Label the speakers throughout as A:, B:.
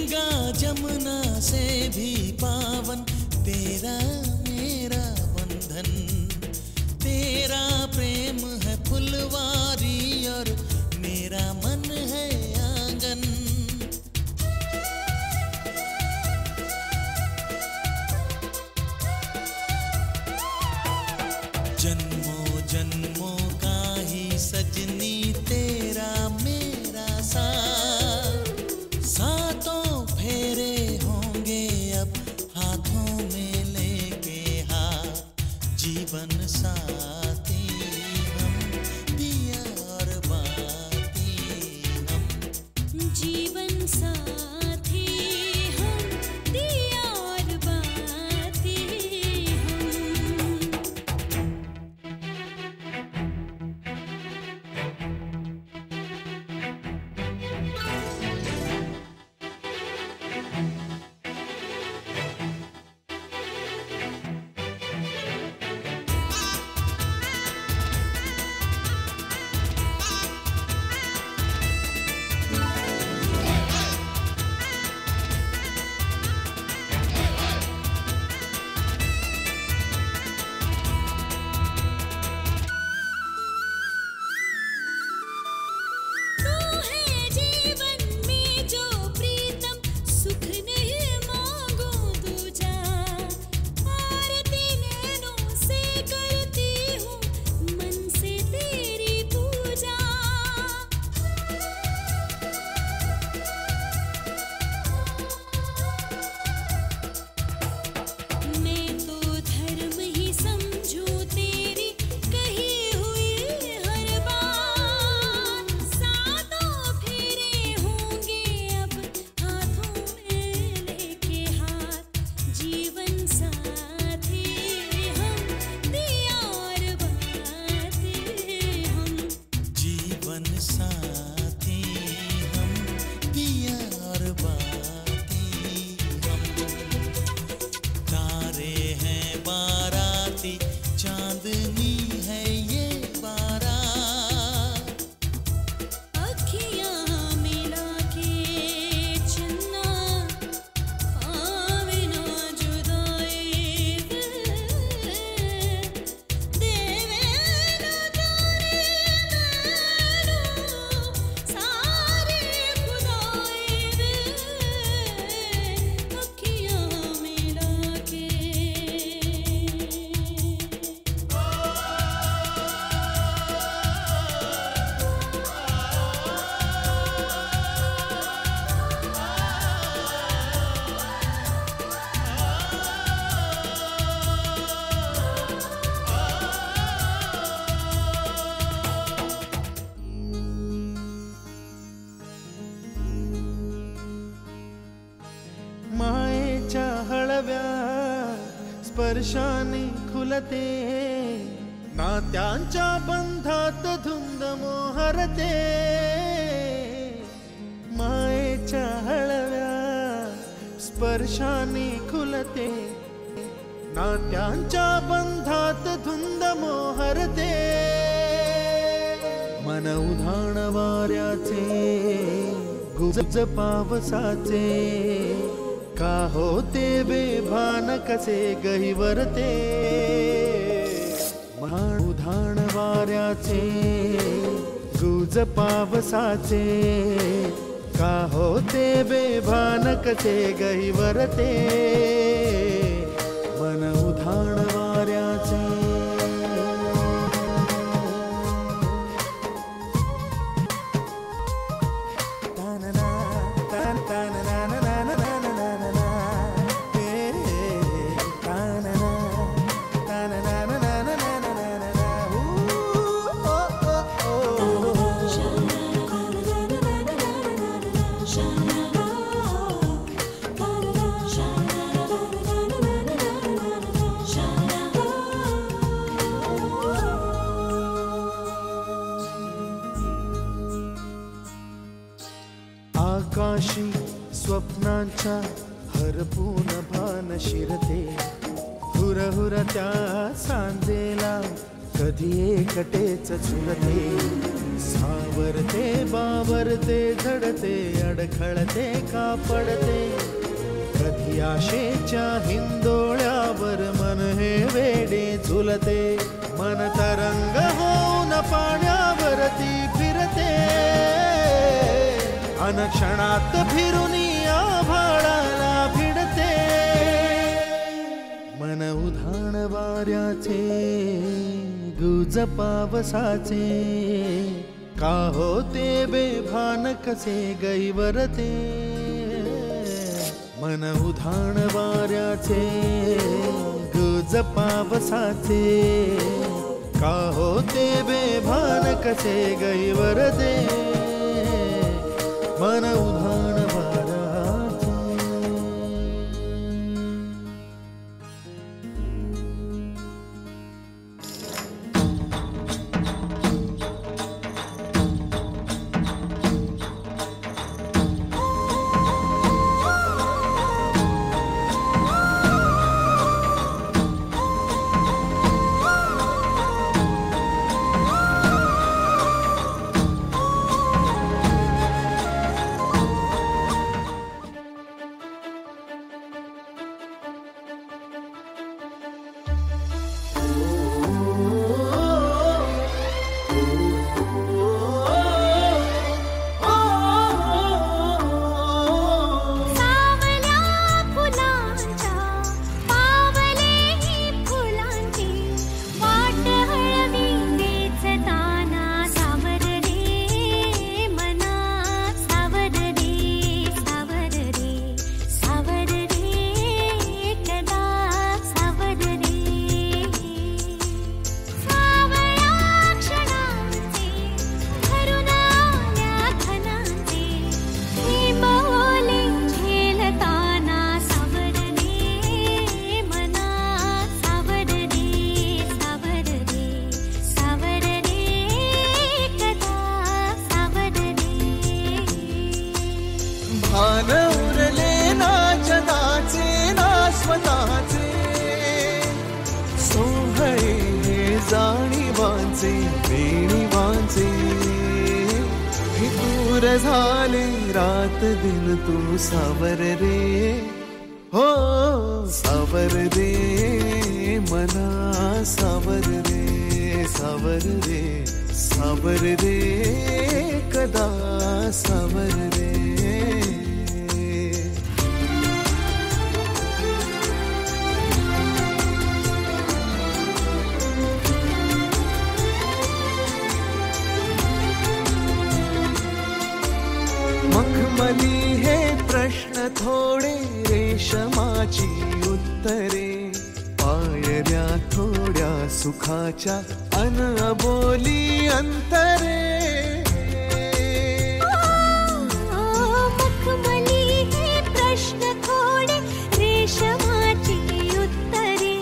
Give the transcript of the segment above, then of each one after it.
A: गंगा जमुना से भी पावन तेरा मेरा बंधन। तेरा प्रेम है फुलवारी और मेरा मन है आंगन। जन्मों जन्मों का ही सजनी तेरा मेरा साथ। सातों फेरे होंगे अब हाथों में लेके हाथ। जीवन साथी हम दिया और बाती हम।
B: जीवन साथी हम दिया और बाती हम।
A: चांदनी है ये बारात।
B: अखियाँ मिला के चन्ना आवे ना जुदाई देवे ना जाने नैनो सारे खुदाई अखियाँ मिला के।
A: मायेच्या हळव्या स्पर्शाने खुलते नात्यांच्या बंधात धुंद मोहरते। मायेच्या हळव्या स्पर्शाने खुलते नात्यांच्या बंधात धुंद मोहरते। मन उधाण वाऱ्याचे गुज पावसाचे का होते बेभान कसे गहिवरते। महान उधाण वाऱ्याचे गुज पावसाचे का होते बेभान कसे गहिवरते। मन उधाण वाऱ्याचे आकाशी स्वप्नांच्या हरपून भान शिरते। हुरहुर त्या सांजेला कधी एकटेच झुलते। साव आवरते बावरते झडते अडखळते का पडते कधी आशेच्या हिंदोळ्यावर मन हे वेडे झुलते मन तरंग होऊन पाण्यावरती फिरते अनक्षणात फिरून आभाळाला भिडते मन उधाण वाऱ्याचे गुज पावसाचे का होते बेभान कसे गैवरते मन उधाण वाऱ्याचे गुज पावसाचे का होते बेभान कसे गैवरते मन उधाण वाऱ्याचे
C: भान उरले ना जगाचे ना स्वतःचे सोहळे जाणीवांचे बेणीवांचे दूर झाले रात दिन तू सावर रे हो सावर रे मना सावर रे सावर रे सावर रे कदा सावर रे मखमली हे प्रश्न थोडे रेशमाची उत्तरे पायऱ्या थोड्या सुखाच्या अनबोली अंतरे
B: मखमली हे प्रश्न थोडे रेशमाची उत्तरे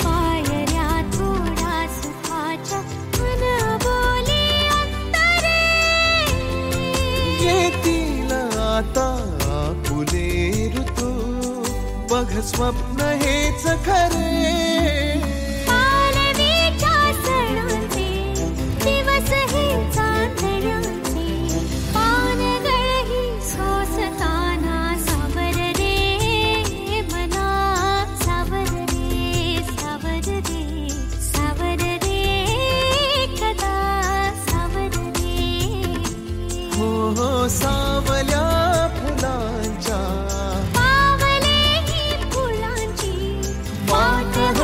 B: पायऱ्या थोड्या सुखाच्या अनबोली अंतरे
C: येतील आता फुले ऋतू बघ स्वप्न हेच खरे
B: पालवीच्या सणांचे दिवस हे चांदण्याचे पानगळही सोसताना सावर रे मना सावर रे सावर रे सावर रे कदा सावर रे
C: हो हो सावल्या फुलांच्या
B: पावले ही फुलांची वाट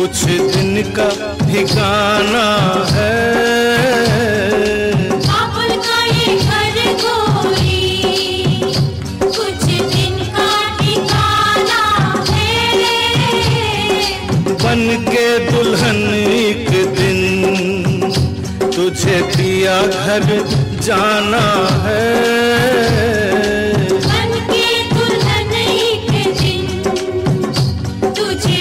A: कुछ दिन का ठिकाना है।
B: बाबुल का ये घर गोरी कुछ दिन का ठिकाना है।
A: बन के दुल्हन एक दिन तुझे पिया घर जाना है।
B: बन के दुल्हन एक दिन तुझे